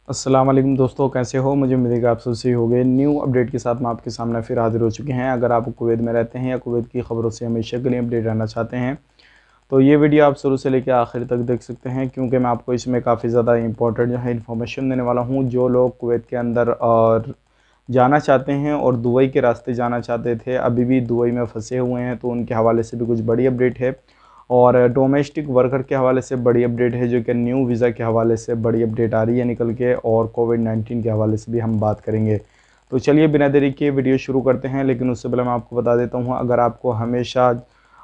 अस्सलाम वालेकुम दोस्तों, कैसे हो? मुझे उम्मीद है कि आप सब सही हो गए। न्यू अपडेट के साथ मैं आपके सामने फिर हाजिर हो चुके हैं। अगर आप कुवैत में रहते हैं या कुवैत की ख़बरों से हमेशा के लिए अपडेट रहना चाहते हैं तो ये वीडियो आप शुरू से लेकर आखिर तक देख सकते हैं, क्योंकि मैं आपको इसमें काफ़ी ज़्यादा इंपॉर्टेंट जो है इन्फॉर्मेशन देने वाला हूँ। जो लोग कुवैत के अंदर और जाना चाहते हैं और दुबई के रास्ते जाना चाहते थे, अभी भी दुबई में फंसे हुए हैं, तो उनके हवाले से भी कुछ बड़ी अपडेट है। और डोमेस्टिक वर्कर के हवाले से बड़ी अपडेट है, जो कि न्यू वीज़ा के हवाले से बड़ी अपडेट आ रही है निकल के, और कोविड-19 के हवाले से भी हम बात करेंगे। तो चलिए बिना देरी किए वीडियो शुरू करते हैं। लेकिन उससे पहले मैं आपको बता देता हूँ, अगर आपको हमेशा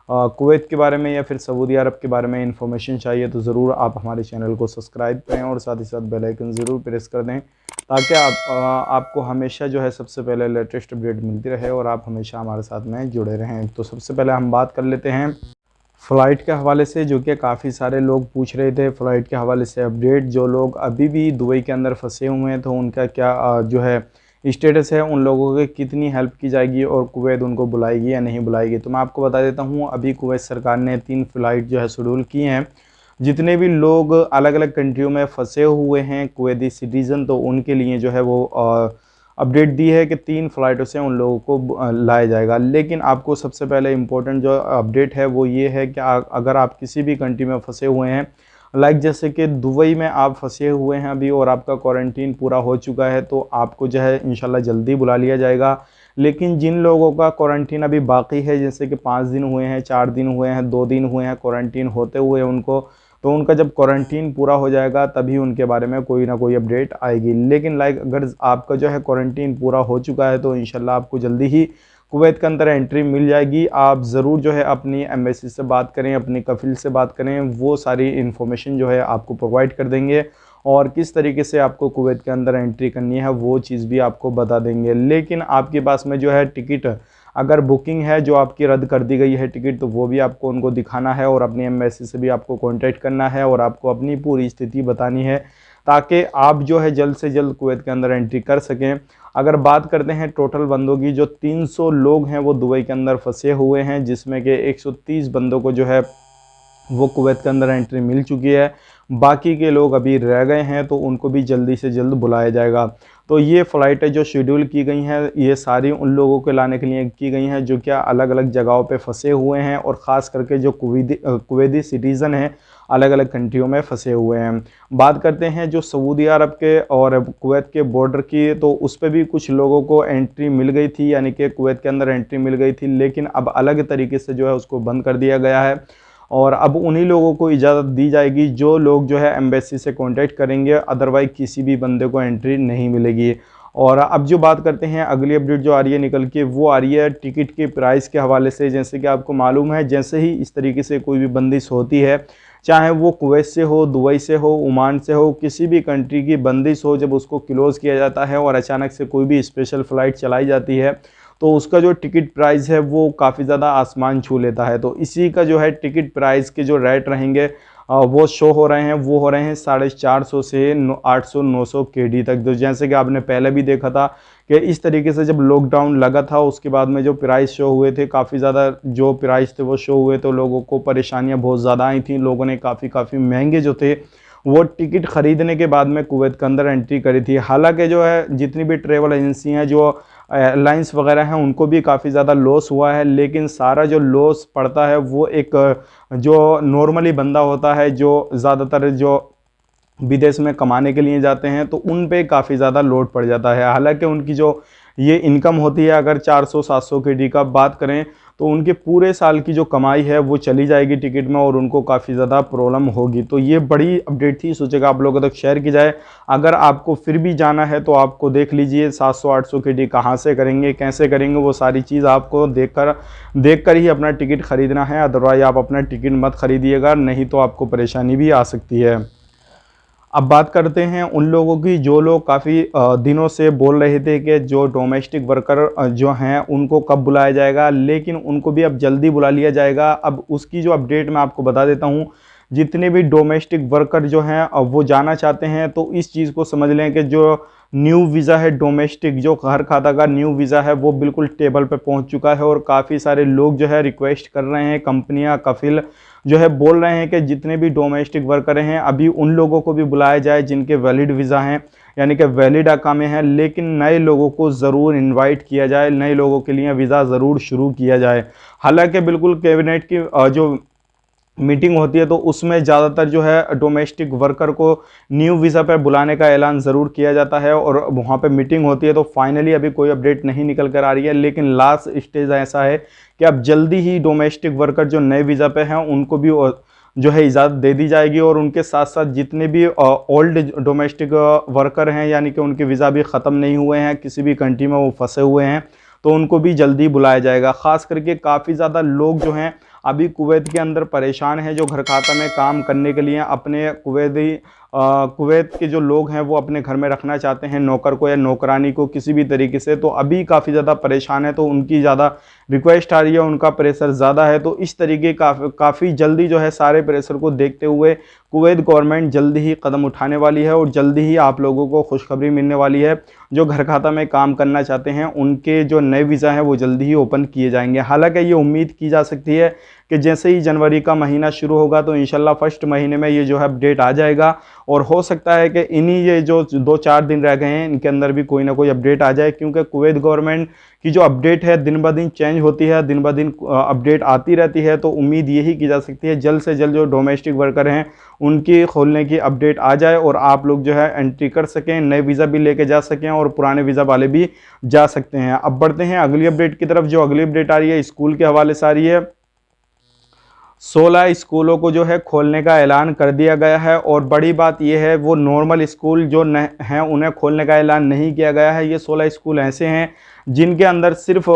कुवैत के बारे में या फिर सऊदी अरब के बारे में इन्फॉर्मेशन चाहिए तो ज़रूर आप हमारे चैनल को सब्सक्राइब करें और साथ ही साथ बेल आइकन ज़रूर प्रेस कर दें, ताकि आपको हमेशा जो है सबसे पहले लेटेस्ट अपडेट मिलती रहे और आप हमेशा हमारे साथ में जुड़े रहें। तो सबसे पहले हम बात कर लेते हैं फ़्लाइट के हवाले से, जो कि काफ़ी सारे लोग पूछ रहे थे फ़्लाइट के हवाले से अपडेट। जो लोग अभी भी दुबई के अंदर फंसे हुए हैं तो उनका क्या जो है स्टेटस है, उन लोगों की कितनी हेल्प की जाएगी और कुवैत उनको बुलाएगी या नहीं बुलाएगी। तो मैं आपको बता देता हूँ, अभी कुवैत सरकार ने 3 फ़्लाइट जो है शेड्यूल की हैं। जितने भी लोग अलग अलग कंट्रियों में फंसे हुए हैं कुवैती सिटीज़न, तो उनके लिए जो है वो अपडेट दी है कि 3 फ़्लाइटों से उन लोगों को लाया जाएगा। लेकिन आपको सबसे पहले इम्पोर्टेंट जो अपडेट है वो ये है कि अगर आप किसी भी कंट्री में फंसे हुए हैं, लाइक जैसे कि दुबई में आप फंसे हुए हैं अभी और आपका क्वारंटीन पूरा हो चुका है, तो आपको जो है इंशाल्लाह जल्दी बुला लिया जाएगा। लेकिन जिन लोगों का क्वारंटीन अभी बाकी है, जैसे कि 5 दिन हुए हैं, 4 दिन हुए हैं, 2 दिन हुए हैं क्वारंटीन होते हुए उनको, तो उनका जब क्वारंटीन पूरा हो जाएगा तभी उनके बारे में कोई ना कोई अपडेट आएगी। लेकिन लाइक अगर आपका जो है क्वारंटीन पूरा हो चुका है तो इंशाल्लाह आपको जल्दी ही कुवैत के अंदर एंट्री मिल जाएगी। आप ज़रूर जो है अपनी एम्बेसी से बात करें, अपनी कफ़ील से बात करें, वो सारी इन्फॉर्मेशन जो है आपको प्रोवाइड कर देंगे और किस तरीके से आपको कुवैत के अंदर एंट्री करनी है वो चीज़ भी आपको बता देंगे। लेकिन आपके पास में जो है टिकट अगर बुकिंग है जो आपकी रद्द कर दी गई है टिकट, तो वो भी आपको उनको दिखाना है और अपनी एम्बेसी से भी आपको कांटेक्ट करना है और आपको अपनी पूरी स्थिति बतानी है, ताकि आप जो है जल्द से जल्द कुवैत के अंदर एंट्री कर सकें। अगर बात करते हैं टोटल बंदों की, जो 300 लोग हैं वो दुबई के अंदर फंसे हुए हैं, जिसमें कि 130 बंदों को जो है वो कुवैत के अंदर एंट्री मिल चुकी है। बाकी के लोग अभी रह गए हैं, तो उनको भी जल्दी से जल्द बुलाया जाएगा। तो ये फ़्लाइटें जो शेड्यूल की गई हैं, ये सारी उन लोगों को लाने के लिए की गई हैं जो क्या अलग अलग जगहों पे फंसे हुए हैं, और ख़ास करके जो कुवैती सिटीज़न हैं अलग अलग कंट्रियों में फंसे हुए हैं। बात करते हैं जो सऊदी अरब के और कुवैत के बॉर्डर की, तो उस पर भी कुछ लोगों को एंट्री मिल गई थी, यानी कि कुवैत के अंदर एंट्री मिल गई थी, लेकिन अब अलग तरीके से जो है उसको बंद कर दिया गया है। और अब उन्हीं लोगों को इजाज़त दी जाएगी जो लोग जो है एम्बेसी से कांटेक्ट करेंगे, अदरवाइज किसी भी बंदे को एंट्री नहीं मिलेगी। और अब जो बात करते हैं अगली अपडेट जो आ रही है निकल के, वो आ रही है टिकट के प्राइस के हवाले से। जैसे कि आपको मालूम है, जैसे ही इस तरीके से कोई भी बंदिश होती है, चाहे वो कुवैत से हो, दुबई से हो, ओमान से हो, किसी भी कंट्री की बंदिश हो, जब उसको क्लोज़ किया जाता है और अचानक से कोई भी स्पेशल फ़्लाइट चलाई जाती है, तो उसका जो टिकट प्राइस है वो काफ़ी ज़्यादा आसमान छू लेता है। तो इसी का जो है टिकट प्राइस के जो रेट रहेंगे वो शो हो रहे हैं, वो हो रहे हैं 450 से 800-900 केडी तक। तो जैसे कि आपने पहले भी देखा था कि इस तरीके से जब लॉकडाउन लगा था उसके बाद में जो प्राइस शो हुए थे, काफ़ी ज़्यादा जो प्राइस थे वो शो हुए, तो लोगों को परेशानियां बहुत ज़्यादा आई थी। लोगों ने काफ़ी महंगे जो थे वो टिकट ख़रीदने के बाद में कुवैत के अंदर एंट्री करी थी। हालांकि जो है जितनी भी ट्रेवल एजेंसी हैं, जो एयरलाइंस वगैरह हैं, उनको भी काफ़ी ज़्यादा लॉस हुआ है। लेकिन सारा जो लॉस पड़ता है वो एक जो नॉर्मली बंदा होता है, जो ज़्यादातर जो विदेश में कमाने के लिए जाते हैं, तो उन पे काफ़ी ज़्यादा लोड पड़ जाता है। हालांकि उनकी जो ये इनकम होती है, अगर 400-700 के डी का बात करें, तो उनके पूरे साल की जो कमाई है वो चली जाएगी टिकट में और उनको काफ़ी ज़्यादा प्रॉब्लम होगी। तो ये बड़ी अपडेट थी, सोचेगा आप लोगों तक शेयर की जाए। अगर आपको फिर भी जाना है तो आपको देख लीजिए 700-800 के डी कहाँ से करेंगे, कैसे करेंगे, वो सारी चीज़ आपको देखकर ही अपना टिकट ख़रीदना है। अदरवाइज आप अपना टिकट मत ख़रीदिएगा, नहीं तो आपको परेशानी भी आ सकती है। अब बात करते हैं उन लोगों की जो लोग काफ़ी दिनों से बोल रहे थे कि जो डोमेस्टिक वर्कर जो हैं उनको कब बुलाया जाएगा, लेकिन उनको भी अब जल्दी बुला लिया जाएगा। अब उसकी जो अपडेट मैं आपको बता देता हूं। जितने भी डोमेस्टिक वर्कर जो हैं वो जाना चाहते हैं, तो इस चीज़ को समझ लें कि जो न्यू वीज़ा है, डोमेस्टिक जो हर खाता का न्यू वीज़ा है, वो बिल्कुल टेबल पे पहुंच चुका है और काफ़ी सारे लोग जो है रिक्वेस्ट कर रहे हैं, कंपनियां कफिल जो है बोल रहे हैं कि जितने भी डोमेस्टिक वर्कर हैं अभी उन लोगों को भी बुलाया जाए जिनके वैलिड वीज़ा हैं, यानी कि वैलिड अकामे हैं, लेकिन नए लोगों को ज़रूर इनवाइट किया जाए, नए लोगों के लिए वीज़ा ज़रूर शुरू किया जाए। हालांकि बिल्कुल कैबिनेट की जो मीटिंग होती है तो उसमें ज़्यादातर जो है डोमेस्टिक वर्कर को न्यू वीज़ा पर बुलाने का ऐलान ज़रूर किया जाता है और वहाँ पे मीटिंग होती है। तो फाइनली अभी कोई अपडेट नहीं निकल कर आ रही है, लेकिन लास्ट स्टेज ऐसा है कि अब जल्दी ही डोमेस्टिक वर्कर जो नए वीज़ा पे हैं उनको भी जो है इजाज़त दे दी जाएगी, और उनके साथ साथ जितने भी ओल्ड डोमेस्टिक वर्कर हैं, यानी कि उनके वीज़ा भी ख़त्म नहीं हुए हैं, किसी भी कंट्री में वो फंसे हुए हैं, तो उनको भी जल्दी बुलाया जाएगा। ख़ास करके काफ़ी ज़्यादा लोग जो हैं अभी कुवैत के अंदर परेशान हैं, जो घर खाता में काम करने के लिए अपने कुवैत के जो लोग हैं वो अपने घर में रखना चाहते हैं, नौकर को या नौकरानी को किसी भी तरीके से, तो अभी काफ़ी ज़्यादा परेशान है, तो उनकी ज़्यादा रिक्वेस्ट आ रही है, उनका प्रेशर ज़्यादा है। तो इस तरीके काफ़ी जल्दी जो है सारे प्रेशर को देखते हुए कुवैत गवर्नमेंट जल्दी ही कदम उठाने वाली है और जल्दी ही आप लोगों को खुशखबरी मिलने वाली है। जो घर खाता में काम करना चाहते हैं उनके जो नए वीज़ा हैं वो जल्दी ही ओपन किए जाएंगे। हालांकि ये उम्मीद की जा सकती है कि जैसे ही जनवरी का महीना शुरू होगा तो इंशाल्लाह फर्स्ट महीने में ये जो है अपडेट आ जाएगा, और हो सकता है कि इन्हीं ये जो 2-4 दिन रह गए हैं इनके अंदर भी कोई ना कोई अपडेट आ जाए, क्योंकि कुवैत गवर्नमेंट की जो अपडेट है दिन ब दिन चेंज होती है, दिन ब दिन अपडेट आती रहती है। तो उम्मीद यही की जा सकती है जल्द से जल्द जो डोमेस्टिक वर्कर हैं उनकी खोलने की अपडेट आ जाए और आप लोग जो है एंट्री कर सकें, नए वीज़ा भी लेके जा सकें और पुराने वीज़ा वाले भी जा सकते हैं। अब बढ़ते हैं अगली अपडेट की तरफ। जो अगली अपडेट आ रही है स्कूल के हवाले से आ रही है। 16 स्कूलों को जो है खोलने का ऐलान कर दिया गया है, और बड़ी बात यह है वो नॉर्मल स्कूल जो हैं उन्हें खोलने का ऐलान नहीं किया गया है। ये 16 स्कूल ऐसे हैं जिनके अंदर सिर्फ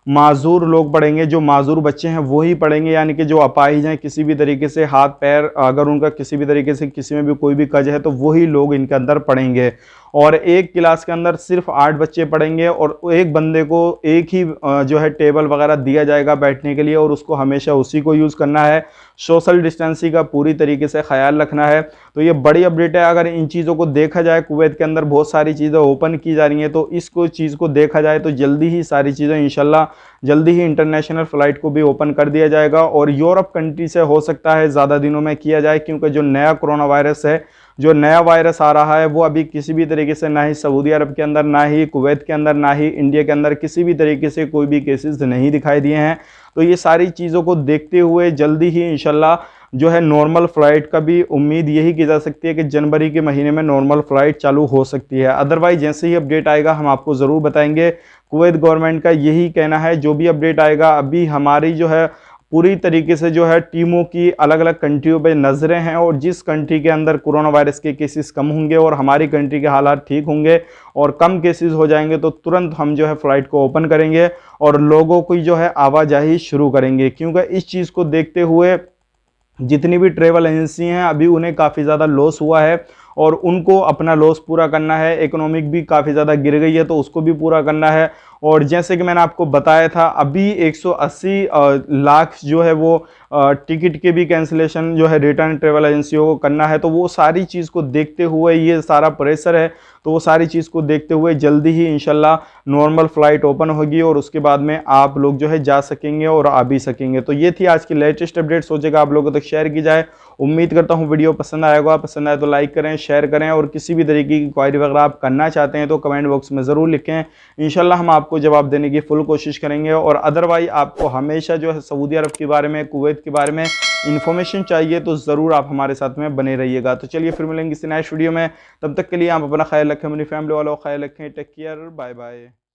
माजूर लोग पढ़ेंगे, जो माजूर बच्चे हैं वही पढ़ेंगे, यानी कि जो अपाहिज हैं, किसी भी तरीके से हाथ पैर अगर उनका किसी भी तरीके से किसी में भी कोई भी कज है तो वही लोग इनके अंदर पढ़ेंगे। और एक क्लास के अंदर सिर्फ 8 बच्चे पढ़ेंगे, और एक बंदे को एक ही जो है टेबल वगैरह दिया जाएगा बैठने के लिए, और उसको हमेशा उसी को यूज़ करना है। सोशल डिस्टेंसिंग का पूरी तरीके से ख्याल रखना है। तो ये बड़ी अपडेट है। अगर इन चीज़ों को देखा जाए, कुवैत के अंदर बहुत सारी चीज़ें ओपन की जा रही हैं, तो इसको चीज़ को देखा जाए तो जल्दी ही सारी चीज़ें इंशाल्लाह जल्दी ही इंटरनेशनल फ़्लाइट को भी ओपन कर दिया जाएगा, और यूरोप कंट्री से हो सकता है ज़्यादा दिनों में किया जाए, क्योंकि जो नया कोरोना वायरस है, जो नया वायरस आ रहा है वो अभी किसी भी तरीके से ना ही सऊदी अरब के अंदर, ना ही कुवैत के अंदर, ना ही इंडिया के अंदर किसी भी तरीके से कोई भी केसेस नहीं दिखाई दिए हैं। तो ये सारी चीज़ों को देखते हुए जल्दी ही इंशाल्लाह जो है नॉर्मल फ़्लाइट का भी उम्मीद यही की जा सकती है कि जनवरी के महीने में नॉर्मल फ़्लाइट चालू हो सकती है। अदरवाइज जैसे ही अपडेट आएगा हम आपको ज़रूर बताएंगे। कुवैत गवर्नमेंट का यही कहना है, जो भी अपडेट आएगा, अभी हमारी जो है पूरी तरीके से जो है टीमों की अलग अलग कंट्रियों पे नज़रें हैं, और जिस कंट्री के अंदर कोरोना वायरस के केसेस कम होंगे और हमारी कंट्री के हालात ठीक होंगे और कम केसेस हो जाएंगे तो तुरंत हम जो है फ़्लाइट को ओपन करेंगे और लोगों की जो है आवाजाही शुरू करेंगे। क्योंकि इस चीज़ को देखते हुए जितनी भी ट्रेवल एजेंसी हैं अभी उन्हें काफ़ी ज़्यादा लॉस हुआ है, और उनको अपना लॉस पूरा करना है। इकोनॉमिक भी काफ़ी ज़्यादा गिर गई है तो उसको भी पूरा करना है। और जैसे कि मैंने आपको बताया था, अभी 180 लाख जो है वो टिकट के भी कैंसिलेशन जो है रिटर्न ट्रेवल एजेंसियों को करना है। तो वो सारी चीज़ को देखते हुए, ये सारा प्रेशर है, तो वो सारी चीज़ को देखते हुए जल्दी ही इंशाल्लाह नॉर्मल फ़्लाइट ओपन होगी और उसके बाद में आप लोग जो है जा सकेंगे और आ भी सकेंगे। तो ये थी आज की लेटेस्ट अपडेट, सोचेगा आप लोगों तक शेयर की जाए। उम्मीद करता हूँ वीडियो पसंद आएगा। पसंद आए तो लाइक करें, शेयर करें, और किसी भी तरीके की क्वायरी वगैरह आप करना चाहते हैं तो कमेंट बॉक्स में ज़रूर लिखें। इंशाल्लाह हम आपको जवाब देने की फुल कोशिश करेंगे। और अदरवाइज आपको हमेशा जो है सऊदी अरब के बारे में, कुवैत के बारे में इन्फॉर्मेशन चाहिए तो ज़रूर आप हमारे साथ में बने रहिएगा। तो चलिए फिर मिलेंगे किसी नेक्स्ट वीडियो में, तब तक के लिए आप अपना ख्याल रखें, अपनी फैमिली वालों का ख्याल रखें। Take care, bye bye.